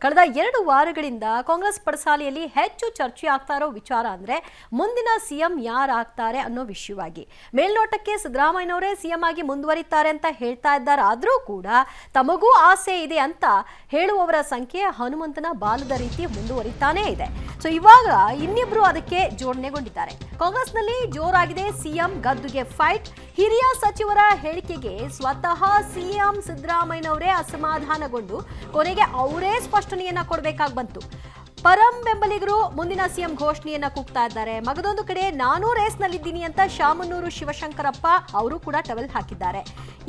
ಕಳೆದ 2 ವಾರಗಳಿಂದ ಕಾಂಗ್ರೆಸ್ ಪಡಸಾಲೆಯಲ್ಲಿ ಹೆಚ್ಚು ಚರ್ಚೆ ಆಗ್ತಾ ಇರೋ ವಿಚಾರ ಅಂದ್ರೆ ಮುಂದಿನ ಸಿಎಂ ಯಾರಾಗ್ತಾರೆ ಅನ್ನೋ ವಿಷಯವಾಗಿ. ಮೇಲ್ನೋಟಕ್ಕೆ ಸಿದ್ದರಾಮಯ್ಯನವರೇ ಸಿಎಂ ಆಗಿ ಮುಂದುವರಿತಾರೆ ಅಂತ ಹೇಳ್ತಾ ಇದ್ದಾರೆ. ಆದರೂ ಕೂಡ ತಮಗೂ ಆಸೆ ಇದೆ ಅಂತ ಹೇಳುವವರ ಸಂಖ್ಯೆ ಹನುಮಂತನ ಬಾಲದ ರೀತಿ ಮುಂದುವರಿತಾನೇ ಇದೆ. ಸೊ ಇವಾಗ ಇನ್ನಿಬ್ರು ಅದಕ್ಕೆ ಜೋಡಣೆಗೊಂಡಿದ್ದಾರೆ. ಕಾಂಗ್ರೆಸ್ನಲ್ಲಿ ಜೋರಾಗಿದೆ ಸಿಎಂ ಗದ್ದುಗೆ ಫೈಟ್. ಹಿರಿಯ ಸಚಿವರ ಹೇಳಿಕೆಗೆ ಸ್ವತಃ ಸಿಎಂ ಸಿದ್ದರಾಮಯ್ಯನವರೇ ಅಸಮಾಧಾನಗೊಂಡು ಕೊನೆಗೆ ಅವರೇ ಸ್ಪಷ್ಟನೆಯನ್ನ ಕೊಡಬೇಕಾಗಿ ಬಂತು. ಪರಂ ಬೆಂಬಲಿಗರು ಮುಂದಿನ ಸಿಎಂ ಘೋಷಣೆಯನ್ನ ಕೂಗ್ತಾ ಇದ್ದಾರೆ. ಮಗದೊಂದು ಕಡೆ ನಾನು ರೇಸ್ನಲ್ಲಿದ್ದೀನಿ ಅಂತ ಶಾಮನೂರು ಶಿವಶಂಕರಪ್ಪ ಅವರು ಕೂಡ ಟವೆಲ್ ಹಾಕಿದ್ದಾರೆ.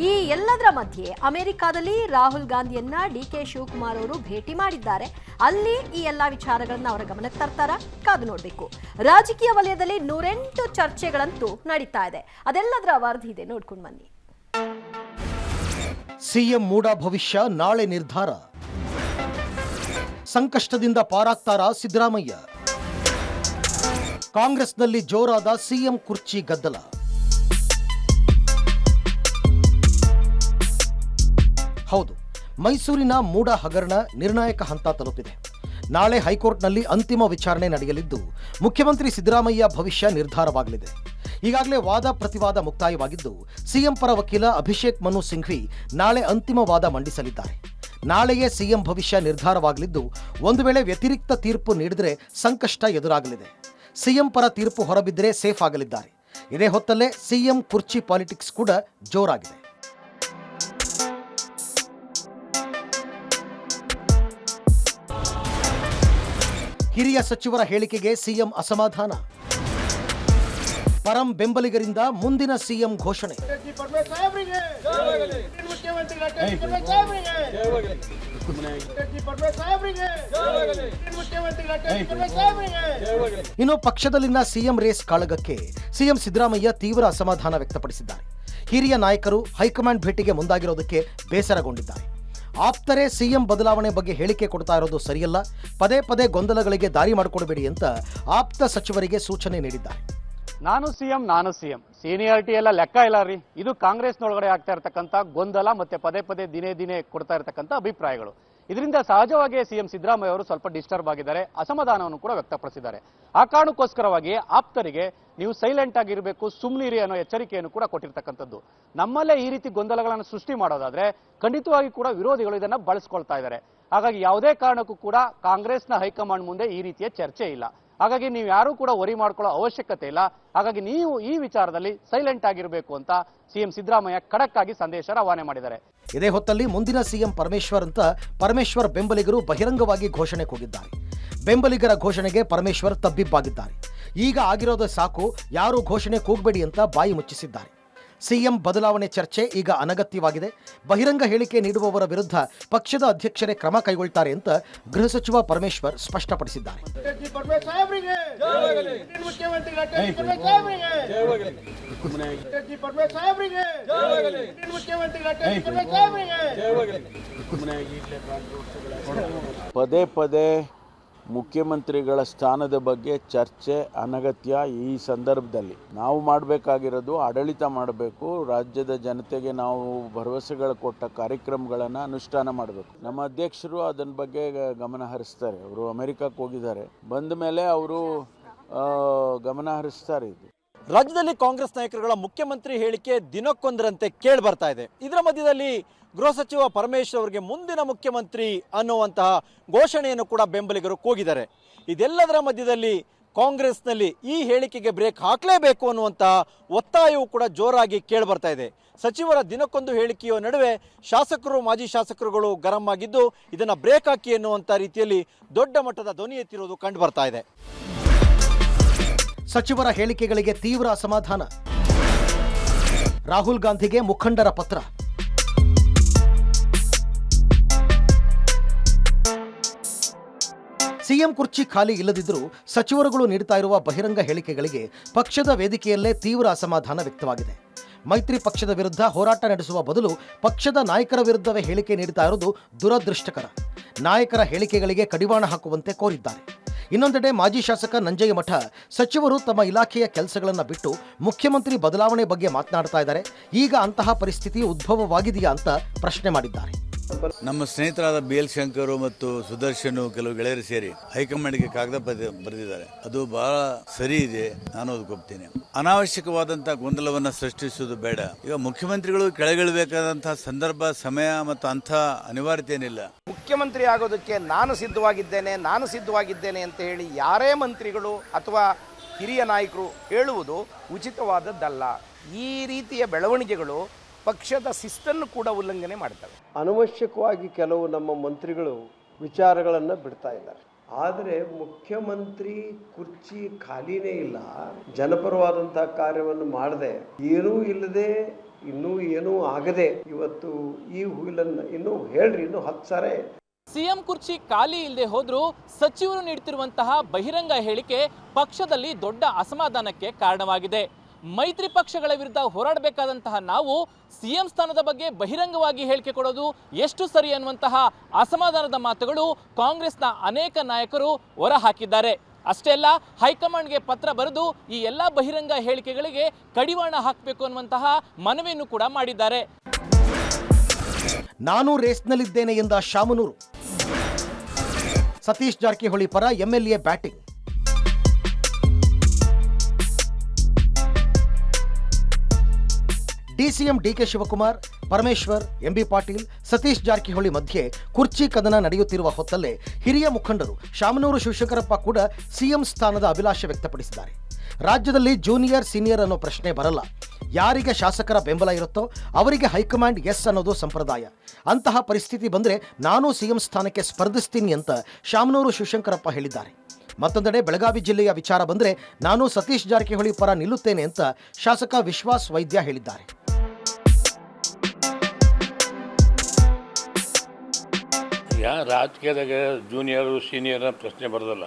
ಈ ಎಲ್ಲದರ ಮಧ್ಯೆ ಅಮೆರಿಕಾದಲ್ಲಿ ರಾಹುಲ್ ಗಾಂಧಿಯನ್ನ ಡಿಕೆ ಶಿವಕುಮಾರ್ ಅವರು ಭೇಟಿ ಮಾಡಿದ್ದಾರೆ. ಅಲ್ಲಿ ಈ ಎಲ್ಲಾ ವಿಚಾರಗಳನ್ನ ಅವರ ಗಮನಕ್ಕೆ ತರ್ತಾರ, ಕಾದು ನೋಡಬೇಕು. ರಾಜಕೀಯ ವಲಯದಲ್ಲಿ 108 ಚರ್ಚೆಗಳಂತೂ ನಡೀತಾ ಇದೆ. ಅದೆಲ್ಲದರ ವರದಿ ಇದೆ, ನೋಡ್ಕೊಂಡು ಬನ್ನಿ. ಸಿಎಂ ಮೂಡ ಭವಿಷ್ಯ ನಾಳೆ ನಿರ್ಧಾರ. ಸಂಕಷ್ಟದಿಂದ ಪಾರಾಗ್ತಾರಾ ಸಿದ್ದರಾಮಯ್ಯ? ಕಾಂಗ್ರೆಸ್ನಲ್ಲಿ ಜೋರಾದ ಸಿಎಂ ಕುರ್ಚಿ ಗದ್ದಲ. ಹೌದು, ಮೈಸೂರಿನ ಮೂಡ ಹಗರಣ ನಿರ್ಣಾಯಕ ಹಂತ ತಲುಪಿದೆ. ನಾಳೆ ಹೈಕೋರ್ಟ್ನಲ್ಲಿ ಅಂತಿಮ ವಿಚಾರಣೆ ನಡೆಯಲಿದ್ದು ಮುಖ್ಯಮಂತ್ರಿ ಸಿದ್ದರಾಮಯ್ಯ ಭವಿಷ್ಯ ನಿರ್ಧಾರವಾಗಲಿದೆ. ಈಗಾಗಲೇ ವಾದ ಪ್ರತಿವಾದ ಮುಕ್ತಾಯವಾಗಿದ್ದು ಸಿಎಂ ಪರ ವಕೀಲ ಅಭಿಷೇಕ್ ಮನು ಸಿಂಘ್ವಿ ನಾಳೆ ಅಂತಿಮ ವಾದ ಮಂಡಿಸಲಿದ್ದಾರೆ. ನಾಳೆಯೇ ಸಿಎಂ ಭವಿಷ್ಯ ನಿರ್ಧಾರವಾಗಲಿದ್ದು ಒಂದು ವೇಳೆ ವ್ಯತಿರಿಕ್ತ ತೀರ್ಪು ನೀಡಿದರೆ ಸಂಕಷ್ಟ ಎದುರಾಗಲಿದೆ. ಸಿಎಂ ಪರ ತೀರ್ಪು ಹೊರಬಿದ್ದರೆ ಸೇಫ್ ಆಗಲಿದ್ದಾರೆ. ಇದೇ ಹೊತ್ತಲ್ಲೇ ಸಿಎಂ ಕುರ್ಚಿ ಪಾಲಿಟಿಕ್ಸ್ ಕೂಡ ಜೋರಾಗಿದೆ. ಹಿರಿಯ ಸಚಿವರ ಹೇಳಿಕೆಗೆ ಸಿಎಂ ಅಸಮಾಧಾನ. ಪರಂ ಬೆಂಬಲಿಗರಿಂದ ಮುಂದಿನ ಸಿಎಂ ಘೋಷಣೆ. ಇನ್ನು ಪಕ್ಷದಲ್ಲಿನ ಸಿಎಂ ರೇಸ್ ಕಾಳಗಕ್ಕೆ ಸಿಎಂ ಸಿದ್ದರಾಮಯ್ಯ ತೀವ್ರ ಅಸಮಾಧಾನ ವ್ಯಕ್ತಪಡಿಸಿದ್ದಾರೆ. ಹಿರಿಯ ನಾಯಕರು ಹೈಕಮಾಂಡ್ ಭೇಟಿಗೆ ಮುಂದಾಗಿರೋದಕ್ಕೆ ಬೇಸರಗೊಂಡಿದ್ದಾರೆ. ಆಪ್ತರೇ ಸಿಎಂ ಬದಲಾವಣೆ ಬಗ್ಗೆ ಹೇಳಿಕೆ ಕೊಡ್ತಾ ಇರೋದು ಸರಿಯಲ್ಲ, ಪದೇ ಪದೇ ಗೊಂದಲಗಳಿಗೆ ದಾರಿ ಮಾಡಿಕೊಡಬೇಡಿ ಅಂತ ಆಪ್ತ ಸಚಿವರಿಗೆ ಸೂಚನೆ ನೀಡಿದ್ದಾರೆ. ನಾನು ಸಿಎಂ ಸೀನಿಯಾರಿಟಿ ಎಲ್ಲ ಲೆಕ್ಕ ಇಲ್ಲ ರೀ. ಇದು ಕಾಂಗ್ರೆಸ್ನೊಳಗಡೆ ಆಗ್ತಾ ಇರತಕ್ಕಂಥ ಗೊಂದಲ ಮತ್ತೆ ಪದೇ ಪದೇ ದಿನೇ ಕೊಡ್ತಾ ಇರತಕ್ಕಂಥ ಅಭಿಪ್ರಾಯಗಳು. ಇದರಿಂದ ಸಹಜವಾಗಿಯೇ ಸಿಎಂ ಸಿದ್ದರಾಮಯ್ಯ ಅವರು ಸ್ವಲ್ಪ ಡಿಸ್ಟರ್ಬ್ ಆಗಿದ್ದಾರೆ, ಅಸಮಾಧಾನವನ್ನು ಕೂಡ ವ್ಯಕ್ತಪಡಿಸಿದ್ದಾರೆ. ಆ ಕಾರಣಕ್ಕೋಸ್ಕರವಾಗಿ ಆಪ್ತರಿಗೆ ನೀವು ಸೈಲೆಂಟ್ ಆಗಿರಬೇಕು, ಸುಮ್ನಿರಿ ಅನ್ನೋ ಎಚ್ಚರಿಕೆಯನ್ನು ಕೂಡ ಕೊಟ್ಟಿರ್ತಕ್ಕಂಥದ್ದು. ನಮ್ಮಲ್ಲೇ ಈ ರೀತಿ ಗೊಂದಲಗಳನ್ನು ಸೃಷ್ಟಿ ಮಾಡೋದಾದ್ರೆ ಖಂಡಿತವಾಗಿ ಕೂಡ ವಿರೋಧಿಗಳು ಇದನ್ನ ಬಳಸ್ಕೊಳ್ತಾ ಇದ್ದಾರೆ. ಹಾಗಾಗಿ ಯಾವುದೇ ಕಾರಣಕ್ಕೂ ಕೂಡ ಕಾಂಗ್ರೆಸ್ನ ಹೈಕಮಾಂಡ್ ಮುಂದೆ ಈ ರೀತಿಯ ಚರ್ಚೆ ಇಲ್ಲ. ಹಾಗಾಗಿ ನೀವು ಯಾರೂ ಕೂಡ ವರಿ ಮಾಡ್ಕೊಳ್ಳೋ ಅವಶ್ಯಕತೆ ಇಲ್ಲ. ಹಾಗಾಗಿ ನೀವು ಈ ವಿಚಾರದಲ್ಲಿ ಸೈಲೆಂಟ್ ಆಗಿರಬೇಕು ಅಂತ ಸಿಎಂ ಸಿದ್ದರಾಮಯ್ಯ ಖಡಕ್ ಆಗಿ ಸಂದೇಶ ರವಾನೆ ಮಾಡಿದ್ದಾರೆ. ಇದೇ ಹೊತ್ತಲ್ಲಿ ಮುಂದಿನ ಸಿಎಂ ಪರಮೇಶ್ವರ್ ಅಂತ ಪರಮೇಶ್ವರ್ ಬೆಂಬಲಿಗರು ಬಹಿರಂಗವಾಗಿ ಘೋಷಣೆ ಕೂಗಿದ್ದಾರೆ. ಬೆಂಬಲಿಗರ ಘೋಷಣೆಗೆ ಪರಮೇಶ್ವರ್ ತಬ್ಬಿಬ್ಬಾಗಿದ್ದಾರೆ. ಈಗ ಆಗಿರೋದು ಸಾಕು, ಯಾರೂ ಘೋಷಣೆ ಕೂಗಬೇಡಿ ಅಂತ ಬಾಯಿ ಮುಚ್ಚಿಸಿದ್ದಾರೆ. ಸಿಎಂ ಬದಲಾವಣೆ ಚರ್ಚೆ ಈಗ ಅನಗತ್ಯವಾಗಿದೆ. ಬಹಿರಂಗ ಹೇಳಿಕೆ ನೀಡುವವರ ವಿರುದ್ಧ ಪಕ್ಷದ ಅಧ್ಯಕ್ಷರೇ ಕ್ರಮ ಕೈಗೊಳ್ತಾರೆ ಅಂತ ಗೃಹ ಸಚಿವ ಪರಮೇಶ್ವರ್ ಸ್ಪಷ್ಟಪಡಿಸಿದ್ದಾರೆ. ಪದೇ ಪದೇ ಮುಖ್ಯಮಂತ್ರಿಗಳ ಸ್ಥಾನದ ಬಗ್ಗೆ ಚರ್ಚೆ ಅನಗತ್ಯ. ಈ ಸಂದರ್ಭದಲ್ಲಿ ನಾವು ಮಾಡಬೇಕಾಗಿರೋದು ಆಡಳಿತ ಮಾಡಬೇಕು. ರಾಜ್ಯದ ಜನತೆಗೆ ನಾವು ಭರವಸೆಗಳು ಕೊಟ್ಟ ಕಾರ್ಯಕ್ರಮಗಳನ್ನು ಅನುಷ್ಠಾನ ಮಾಡಬೇಕು. ನಮ್ಮ ಅಧ್ಯಕ್ಷರು ಅದನ್ನ ಬಗ್ಗೆ ಗಮನ ಹರಿಸ್ತಾರೆ. ಅವರು ಅಮೆರಿಕಕ್ಕೆ ಹೋಗಿದ್ದಾರೆ, ಬಂದ ಮೇಲೆ ಅವರು ಗಮನ ಹರಿಸ್ತಾರೆ. ಇದು ರಾಜ್ಯದಲ್ಲಿ ಕಾಂಗ್ರೆಸ್ ನಾಯಕರುಗಳ ಮುಖ್ಯಮಂತ್ರಿ ಹೇಳಿಕೆ ದಿನಕ್ಕೊಂದರಂತೆ ಕೇಳಿ ಬರ್ತಾ ಇದೆ. ಇದರ ಮಧ್ಯದಲ್ಲಿ ಗೃಹ ಸಚಿವ ಪರಮೇಶ್ವರ್ ಅವರಿಗೆ ಮುಂದಿನ ಮುಖ್ಯಮಂತ್ರಿ ಅನ್ನುವಂತಹ ಘೋಷಣೆಯನ್ನು ಕೂಡ ಬೆಂಬಲಿಗರು ಕೂಗಿದ್ದಾರೆ. ಇದೆಲ್ಲದರ ಮಧ್ಯದಲ್ಲಿ ಕಾಂಗ್ರೆಸ್ನಲ್ಲಿ ಈ ಹೇಳಿಕೆಗೆ ಬ್ರೇಕ್ ಹಾಕಲೇಬೇಕು ಅನ್ನುವಂತಹ ಒತ್ತಾಯವು ಕೂಡ ಜೋರಾಗಿ ಕೇಳಿ ಬರ್ತಾ ಇದೆ. ಸಚಿವರ ದಿನಕ್ಕೊಂದು ಹೇಳಿಕೆಯ ನಡುವೆ ಶಾಸಕರು, ಮಾಜಿ ಶಾಸಕರುಗಳು ಗರಂ ಆಗಿದ್ದು ಇದನ್ನು ಬ್ರೇಕ್ ಹಾಕಿ ಎನ್ನುವಂಥ ರೀತಿಯಲ್ಲಿ ದೊಡ್ಡ ಮಟ್ಟದ ಧ್ವನಿ ಎತ್ತಿರುವುದು ಕಂಡು ಬರ್ತಾ ಇದೆ. ಸಚಿವರ ಹೇಳಿಕೆಗಳಿಗೆ ತೀವ್ರ ಅಸಮಾಧಾನ. ರಾಹುಲ್ ಗಾಂಧಿಗೆ ಮುಖಂಡರ ಪತ್ರ. ಸಿಎಂ ಕುರ್ಚಿ ಖಾಲಿ ಇಲ್ಲದಿದ್ದರೂ ಸಚಿವರುಗಳು ನೀಡುತ್ತಾ ಇರುವ ಬಹಿರಂಗ ಹೇಳಿಕೆಗಳಿಗೆ ಪಕ್ಷದ ವೇದಿಕೆಯಲ್ಲೇ ತೀವ್ರ ಅಸಮಾಧಾನ ವ್ಯಕ್ತವಾಗಿದೆ. ಮೈತ್ರಿ ಪಕ್ಷದ ವಿರುದ್ಧ ಹೋರಾಟ ನಡೆಸುವ ಬದಲು ಪಕ್ಷದ ನಾಯಕರ ವಿರುದ್ಧವೇ ಹೇಳಿಕೆ ನೀಡುತ್ತಾ ಇರುವುದು ದುರದೃಷ್ಟಕರ. ನಾಯಕರ ಹೇಳಿಕೆಗಳಿಗೆ ಕಡಿವಾಣ ಹಾಕುವಂತೆ ಕೋರಿದ್ದಾರೆ. ಇನ್ನೊಂದೆಡೆ ಮಾಜಿ ಶಾಸಕ ನಂಜಯ್ಯಮಠ ಸಚಿವರು ತಮ್ಮ ಇಲಾಖೆಯ ಕೆಲಸಗಳನ್ನು ಬಿಟ್ಟು ಮುಖ್ಯಮಂತ್ರಿ ಬದಲಾವಣೆ ಬಗ್ಗೆ ಮಾತನಾಡ್ತಾ ಇದ್ದಾರೆ. ಈಗ ಅಂತಹ ಪರಿಸ್ಥಿತಿ ಉದ್ಭವವಾಗಿದೆಯಾ ಅಂತ ಪ್ರಶ್ನೆ ಮಾಡಿದ್ದಾರೆ. ನಮ್ಮ ಸ್ನೇಹಿತರಾದ BL ಶಂಕರ್ ಮತ್ತು ಸುದರ್ಶನ್ ಕೆಲವು ಗೆಳೆಯರು ಸೇರಿ ಹೈಕಮಾಂಡ್ಗೆ ಕಾಗದ ಬರೆದಿದ್ದಾರೆ. ಅದು ಬಹಳ ಸರಿ ಇದೆ, ನಾನು ಒಪ್ತೀನಿ. ಅನಾವಶ್ಯಕವಾದಂತಹ ಗೊಂದಲವನ್ನ ಸೃಷ್ಟಿಸುವುದು ಬೇಡ. ಈಗ ಮುಖ್ಯಮಂತ್ರಿಗಳು ಕೆಳಗಿಳಬೇಕಾದಂತಹ ಸಂದರ್ಭ, ಸಮಯ ಮತ್ತು ಅಂಥ ಅನಿವಾರ್ಯತೆ ಏನಿಲ್ಲ. ಮುಖ್ಯಮಂತ್ರಿ ಆಗೋದಕ್ಕೆ ನಾನು ಸಿದ್ಧವಾಗಿದ್ದೇನೆ ಅಂತ ಹೇಳಿ ಯಾರೇ ಮಂತ್ರಿಗಳು ಅಥವಾ ಹಿರಿಯ ನಾಯಕರು ಹೇಳುವುದು ಉಚಿತವಾದದ್ದಲ್ಲ. ಈ ರೀತಿಯ ಬೆಳವಣಿಗೆಗಳು ಪಕ್ಷದ ಶಿಸ್ತನ್ನು ಕೂಡ ಉಲ್ಲಂಘನೆ ಮಾಡ್ತವೆ. ಅನವಶ್ಯಕವಾಗಿ ಕೆಲವು ನಮ್ಮ ಮಂತ್ರಿಗಳು ವಿಚಾರಗಳನ್ನು ಬಿಡ್ತಾ ಇದ್ದಾರೆ. ಆದರೆ ಮುಖ್ಯಮಂತ್ರಿ ಕುರ್ಚಿ ಖಾಲಿನೇ ಇಲ್ಲ, ಜನಪರವಾದಂಥ ಕಾರ್ಯವನ್ನು ಮಾಡದೆ, ಏನೂ ಇಲ್ಲದೆ, ಇನ್ನೂ ಏನೂ ಆಗದೆ ಇವತ್ತು ಈ ಹುಯಿಲನ್ನು ಇನ್ನೂ ಹೇಳ್ರಿ, ಇನ್ನೂ 10 ಸಾರೆ. ಸಿಎಂ ಕುರ್ಚಿ ಖಾಲಿ ಇಲ್ಲದೆ ಹೋದ್ರೂ ಸಚಿವರು ನೀಡುತ್ತಿರುವಂತಹ ಬಹಿರಂಗ ಹೇಳಿಕೆ ಪಕ್ಷದಲ್ಲಿ ದೊಡ್ಡ ಅಸಮಾಧಾನಕ್ಕೆ ಕಾರಣವಾಗಿದೆ. ಮೈತ್ರಿ ಪಕ್ಷಗಳ ವಿರುದ್ಧ ಹೋರಾಡಬೇಕಾದಂತಹ ನಾವು ಸಿಎಂ ಸ್ಥಾನದ ಬಗ್ಗೆ ಬಹಿರಂಗವಾಗಿ ಹೇಳಿಕೆ ಕೊಡೋದು ಎಷ್ಟು ಸರಿ ಅನ್ನುವಂತಹ ಅಸಮಾಧಾನದ ಮಾತುಗಳು ಕಾಂಗ್ರೆಸ್ನ ಅನೇಕ ನಾಯಕರು ಹೊರಹಾಕಿದ್ದಾರೆ. ಅಷ್ಟೇ ಅಲ್ಲ, ಹೈಕಮಾಂಡ್ಗೆ ಪತ್ರ ಬರೆದು ಈ ಎಲ್ಲ ಬಹಿರಂಗ ಹೇಳಿಕೆಗಳಿಗೆ ಕಡಿವಾಣ ಹಾಕಬೇಕು ಅನ್ನುವಂತಹ ಮನವಿಯನ್ನು ಕೂಡ ಮಾಡಿದ್ದಾರೆ. ನಾನು ರೇಸ್ನಲ್ಲಿದ್ದೇನೆ ಎಂದ ಶಾಮನೂರು. ಸತೀಶ್ ಜಾರಕಿಹೊಳಿ ಪರ MLA batting. DCM DK Shivakumar, Parameshwar, MB Patil, Satish Jarkiholi ಮಧ್ಯೆ ಕುರ್ಚಿ ಕದನ ನಡೆಯುತ್ತಿರುವ ಹೊತ್ತಲ್ಲೇ ಹಿರಿಯ ಮುಖಂಡರು ಶಾಮನೂರು ಶಿವಶಂಕರಪ್ಪ ಕೂಡ ಸಿಎಂ ಸ್ಥಾನದ ಅಭಿಲಾಷೆ ವ್ಯಕ್ತಪಡಿಸಿದ್ದಾರೆ. ರಾಜ್ಯದಲ್ಲಿ ಜೂನಿಯರ್ ಸೀನಿಯರ್ ಅನ್ನೋ ಪ್ರಶ್ನೆ ಬರಲ್ಲ. ಯಾರಿಗೆ ಶಾಸಕರ ಬೆಂಬಲ ಇರುತ್ತೋ ಅವರಿಗೆ ಹೈಕಮಾಂಡ್ ಎಸ್ ಅನ್ನೋದು ಸಂಪ್ರದಾಯ. ಅಂತಹ ಪರಿಸ್ಥಿತಿ ಬಂದರೆ ನಾನು ಸಿಎಂ ಸ್ಥಾನಕ್ಕೆ ಸ್ಪರ್ಧಿಸ್ತೀನಿ ಅಂತ ಶಾಮನೂರು ಶಿವಶಂಕರಪ್ಪ ಹೇಳಿದ್ದಾರೆ. ಮತ್ತೊಂದೆಡೆ ಬೆಳಗಾವಿ ಜಿಲ್ಲೆಯ ವಿಚಾರ ಬಂದರೆ ನಾನು ಸತೀಶ್ ಜಾರಕಿಹೊಳಿ ಪರ ನಿಲ್ಲುತ್ತೇನೆ ಅಂತ ಶಾಸಕ ವಿಶ್ವಾಸ್ ವೈದ್ಯ ಹೇಳಿದ್ದಾರೆ. ರಾಜಕೀಯದಾಗ ಜೂನಿಯರು ಸೀನಿಯರ್ ಪ್ರಶ್ನೆ ಬರೋದಲ್ಲ.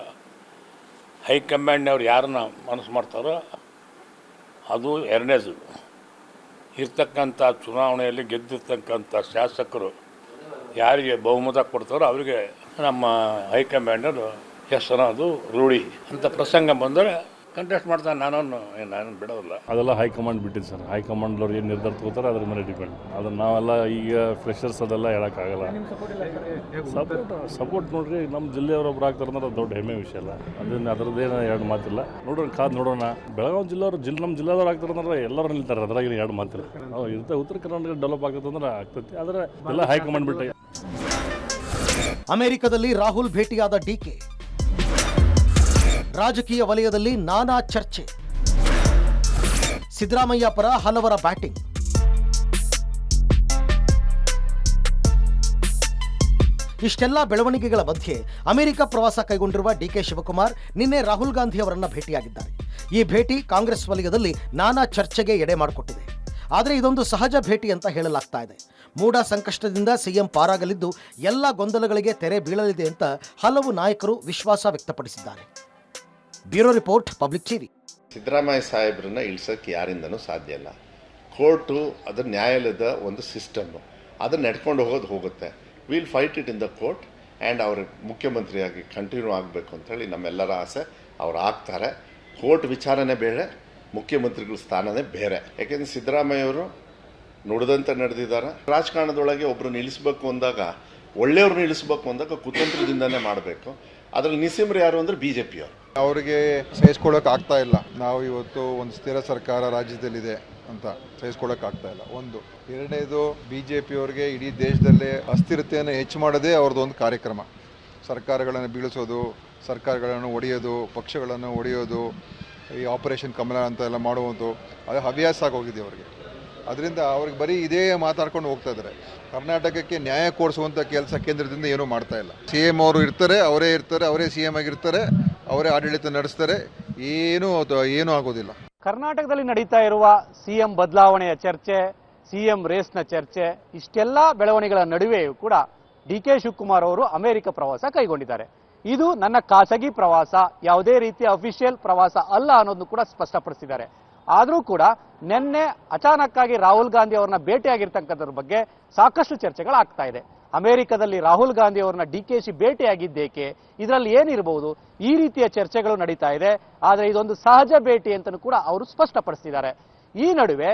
ಹೈಕಮಾಂಡ್ನವ್ರು ಯಾರನ್ನ ಮನಸ್ಸು ಮಾಡ್ತಾರೋ ಅದು ಎರಡನೇದು. ಇರ್ತಕ್ಕಂಥ ಚುನಾವಣೆಯಲ್ಲಿ ಗೆದ್ದಿರ್ತಕ್ಕಂಥ ಶಾಸಕರು ಯಾರಿಗೆ ಬಹುಮತ ಕೊಡ್ತಾರೋ ಅವರಿಗೆ ನಮ್ಮ ಹೈಕಮಾಂಡರು ಹೆಸರು ಅದು ರೂಢಿ ಅಂತ ಪ್ರಸಂಗ ಬಂದರೆ ಕಂಟೆಸ್ಟ್ ಮಾಡ್ತಾನೆ. ನಾನು ಬಿಡೋದಿಲ್ಲ. ಅದೆಲ್ಲ ಹೈಕಮಾಂಡ್ ಬಿಟ್ಟಿದ್ದು ಸರ್. ಹೈಕಮಾಂಡ್ಲವ್ರು ಏನು ನಿರ್ಧಾರ ತಗೋತಾರೆ ಅದ್ರ ಮೇಲೆ ಡಿಪೆಂಡ್. ಅದನ್ನು ನಾವೆಲ್ಲ ಈಗ ಫ್ರೆಶರ್ಸ್ ಅದೆಲ್ಲ ಹೇಳೋಕ್ಕಾಗಲ್ಲ. ಸಪೋರ್ಟ್ ನೋಡ್ರಿ, ನಮ್ಮ ಜಿಲ್ಲೆಯವರೊಬ್ರು ಆಗ್ತಾರೆ ಅಂದ್ರೆ ಅದು ದೊಡ್ಡ ಹೆಮ್ಮೆ ವಿಷಯ ಅಲ್ಲ. ಅದರದ್ದೇನು ಎರಡು ಮಾತಿಲ್ಲ. ನೋಡೋಣ, ಕಾದು ನೋಡೋಣ. ಬೆಳಗಾವಿ ನಮ್ಮ ಜಿಲ್ಲೆದವ್ರು ಆಗ್ತಾರೆ ಅಂದ್ರೆ ಎಲ್ಲರೂ ನಿಲ್ತಾರೆ, ಅದ್ರಾಗ ಎರಡು ಮಾತಿಲ್ಲ. ಇರುತ್ತೆ. ಉತ್ತರ ಕರ್ನಾಟಕ ಡೆವಲಪ್ ಆಗ್ತದೆ ಅಂದ್ರೆ ಆಗ್ತೈತಿ. ಆದರೆ ಎಲ್ಲ ಹೈಕಮಾಂಡ್ ಬಿಟ್ಟು. ಅಮೆರಿಕದಲ್ಲಿ ರಾಹುಲ್ ಭೇಟಿಯಾದ DK. ರಾಜಕೀಯ ವಲಯದಲ್ಲಿ ನಾನಾ ಚರ್ಚೆ. ಸಿದ್ದರಾಮಯ್ಯ ಪರ ಹಲವರ ಬ್ಯಾಟಿಂಗ್. ಇಷ್ಟೆಲ್ಲ ಬೆಳವಣಿಗೆಗಳ ಮಧ್ಯೆ ಅಮೆರಿಕ ಪ್ರವಾಸ ಕೈಗೊಂಡಿರುವ DK ಶಿವಕುಮಾರ್ ನಿನ್ನೆ ರಾಹುಲ್ ಗಾಂಧಿ ಅವರನ್ನ ಭೇಟಿಯಾಗಿದ್ದಾರೆ. ಈ ಭೇಟಿ ಕಾಂಗ್ರೆಸ್ ವಲಯದಲ್ಲಿ ನಾನಾ ಚರ್ಚೆಗೆ ಎಡೆ ಮಾಡಿಕೊಟ್ಟಿದೆ. ಆದರೆ ಇದೊಂದು ಸಹಜ ಭೇಟಿ ಅಂತ ಹೇಳಲಾಗ್ತಾ ಇದೆ. ಮೂಡ ಸಂಕಷ್ಟದಿಂದ ಸಿಎಂ ಪಾರಾಗಲಿದ್ದು ಎಲ್ಲ ಗೊಂದಲಗಳಿಗೆ ತೆರೆ ಬೀಳಲಿದೆ ಅಂತ ಹಲವು ನಾಯಕರು ವಿಶ್ವಾಸ ವ್ಯಕ್ತಪಡಿಸಿದ್ದಾರೆ. Bureau report, public TV. Siddaramaiah ಸಾಹೇಬ್ರನ್ನ ಇಳಿಸೋಕ್ಕೆ ಯಾರಿಂದನೂ ಸಾಧ್ಯ ಇಲ್ಲ. ಕೋರ್ಟು ಅದು ನ್ಯಾಯಾಲಯದ ಒಂದು ಸಿಸ್ಟಮ್ಮು, ಅದನ್ನು ನಡ್ಕೊಂಡು ಹೋಗುತ್ತೆ. Will fight it in the court and ಅವರು ಮುಖ್ಯಮಂತ್ರಿಯಾಗಿ ಕಂಟಿನ್ಯೂ ಆಗಬೇಕು ಅಂತೇಳಿ ನಮ್ಮೆಲ್ಲರ ಆಸೆ. ಅವ್ರು ಆಗ್ತಾರೆ. ಕೋರ್ಟ್ ವಿಚಾರನೇ ಬೇರೆ, ಮುಖ್ಯಮಂತ್ರಿಗಳ ಸ್ಥಾನನೇ ಬೇರೆ. ಯಾಕೆಂದರೆ ಸಿದ್ದರಾಮಯ್ಯವರು ನುಡಿದಂತೆ ನಡೆದಿದ್ದಾರೆ. ರಾಜಕಾರಣದೊಳಗೆ ಒಬ್ಬರು ನಿಲ್ಲಿಸಬೇಕು ಅಂದಾಗ, ಒಳ್ಳೆಯವ್ರನ್ನ ಇಳಿಸ್ಬೇಕು ಅಂದಾಗ ಕುತಂತ್ರದಿಂದನೇ ಮಾಡಬೇಕು. ಅದರಲ್ಲಿ ನಿಸ್ಸಿಮ್ರು ಯಾರು ಅಂದರೆ BJPಯವರು. ಅವರಿಗೆ ಸಹಿಸ್ಕೊಳ್ಳೋಕೆ ಆಗ್ತಾ ಇಲ್ಲ. ನಾವು ಇವತ್ತು ಒಂದು ಸ್ಥಿರ ಸರ್ಕಾರ ರಾಜ್ಯದಲ್ಲಿದೆ ಅಂತ ಸಹಿಸ್ಕೊಳ್ಳೋಕೆ ಆಗ್ತಾ ಇಲ್ಲ. ಒಂದು. ಎರಡನೇದು, BJPಯವ್ರಿಗೆ ಇಡೀ ದೇಶದಲ್ಲೇ ಅಸ್ಥಿರತೆಯನ್ನು ಹೆಚ್ಚು ಮಾಡೋದೇ ಅವ್ರದ್ದು ಒಂದು ಕಾರ್ಯಕ್ರಮ. ಸರ್ಕಾರಗಳನ್ನು ಬೀಳಿಸೋದು, ಸರ್ಕಾರಗಳನ್ನು ಒಡೆಯೋದು, ಪಕ್ಷಗಳನ್ನು ಒಡೆಯೋದು, ಈ ಆಪರೇಷನ್ ಕಮಲ ಅಂತ ಎಲ್ಲ ಮಾಡುವುದು, ಅದು ಹವ್ಯಾಸ ಆಗೋಗಿದೆ ಅವರಿಗೆ. ಅದರಿಂದ ಅವ್ರಿಗೆ ಬರೀ ಇದೇ ಮಾತಾಡ್ಕೊಂಡು ಹೋಗ್ತಾ ಇದ್ದಾರೆ. ಕರ್ನಾಟಕಕ್ಕೆ ನ್ಯಾಯ ಕೊಡಿಸುವಂಥ ಕೆಲಸ ಕೇಂದ್ರದಿಂದ ಏನೂ ಮಾಡ್ತಾ ಇಲ್ಲ. CM ಅವರು ಇರ್ತಾರೆ, ಅವರೇ CM ಆಗಿರ್ತಾರೆ, ಅವರೇ ಆಡಳಿತ ನಡೆಸ್ತಾರೆ. ಏನೂ ಆಗೋದಿಲ್ಲ. ಕರ್ನಾಟಕದಲ್ಲಿ ನಡೀತಾ ಇರುವ CM ಬದಲಾವಣೆಯ ಚರ್ಚೆ, CM ರೇಸ್ನ ಚರ್ಚೆ, ಇಷ್ಟೆಲ್ಲ ಬೆಳವಣಿಗೆಗಳ ನಡುವೆಯೂ ಕೂಡ DK ಶಿವಕುಮಾರ್ ಅವರು ಅಮೆರಿಕ ಪ್ರವಾಸ ಕೈಗೊಂಡಿದ್ದಾರೆ. ಇದು ನನ್ನ ಖಾಸಗಿ ಪ್ರವಾಸ, ಯಾವುದೇ ರೀತಿಯ ಅಫಿಷಿಯಲ್ ಪ್ರವಾಸ ಅಲ್ಲ ಅನ್ನೋದನ್ನು ಕೂಡ ಸ್ಪಷ್ಟಪಡಿಸಿದ್ದಾರೆ. ಆದರೂ ಕೂಡ ನಿನ್ನೆ ಅಚಾನಕ್ಕಾಗಿ ರಾಹುಲ್ ಗಾಂಧಿ ಅವರನ್ನ ಭೇಟಿಯಾಗಿರ್ತಕ್ಕಂಥದ್ರ ಬಗ್ಗೆ ಸಾಕಷ್ಟು ಚರ್ಚೆಗಳಾಗ್ತಾ ಇದೆ. ಅಮೆರಿಕದಲ್ಲಿ ರಾಹುಲ್ ಗಾಂಧಿ ಅವರನ್ನ DKಶಿ ಭೇಟಿಯಾಗಿದ್ದೇಕೆ, ಇದರಲ್ಲಿ ಏನಿರಬಹುದು, ಈ ರೀತಿಯ ಚರ್ಚೆಗಳು ನಡೀತಾ ಇದೆ. ಆದರೆ ಇದೊಂದು ಸಹಜ ಭೇಟಿ ಅಂತಲೂ ಕೂಡ ಅವರು ಸ್ಪಷ್ಟಪಡಿಸಿದ್ದಾರೆ. ಈ ನಡುವೆ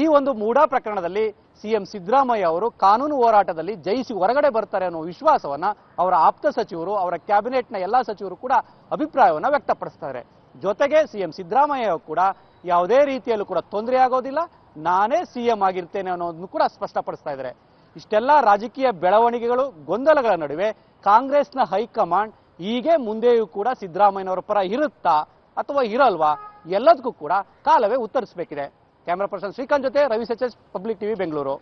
ಈ ಒಂದು ಮೂಡಾ ಪ್ರಕರಣದಲ್ಲಿ ಸಿಎಂ ಸಿದ್ದರಾಮಯ್ಯ ಅವರು ಕಾನೂನು ಹೋರಾಟದಲ್ಲಿ ಜಯಿಸಿ ಹೊರಗಡೆ ಬರ್ತಾರೆ ಅನ್ನೋ ವಿಶ್ವಾಸವನ್ನ ಅವರ ಆಪ್ತ ಸಚಿವರು, ಅವರ ಕ್ಯಾಬಿನೆಟ್ನ ಎಲ್ಲಾ ಸಚಿವರು ಕೂಡ ಅಭಿಪ್ರಾಯವನ್ನ ವ್ಯಕ್ತಪಡಿಸ್ತಾರೆ. ಜೊತೆಗೆ ಸಿಎಂ ಸಿದ್ದರಾಮಯ್ಯ ಕೂಡ ಯಾವುದೇ ರೀತಿಯಲ್ಲೂ ಕೂಡ ತೊಂದರೆ ಆಗೋದಿಲ್ಲ, ನಾನೇ ಸಿಎಂ ಆಗಿರ್ತೇನೆ ಅನ್ನೋದನ್ನು ಕೂಡ ಸ್ಪಷ್ಟಪಡಿಸ್ತಾ ಇದ್ದಾರೆ. ಇಷ್ಟೆಲ್ಲ ರಾಜಕೀಯ ಬೆಳವಣಿಗೆಗಳು, ಗೊಂದಲಗಳ ನಡುವೆ ಕಾಂಗ್ರೆಸ್ನ ಹೈಕಮಾಂಡ್ ಹೀಗೆ ಮುಂದೆಯೂ ಕೂಡ ಸಿದ್ದರಾಮಯ್ಯನವರ ಪರ ಇರುತ್ತಾ ಅಥವಾ ಇರಲ್ವಾ ಎಲ್ಲದಕ್ಕೂ ಕೂಡ ಕಾಲವೇ ಉತ್ತರಿಸಬೇಕಿದೆ. ಕ್ಯಾಮರಾ ಪರ್ಸನ್ ಶ್ರೀಕಾಂತ್ ಜೊತೆ ರವಿ ಸಚೇಶ್, ಪಬ್ಲಿಕ್ ಟಿವಿ, ಬೆಂಗಳೂರು.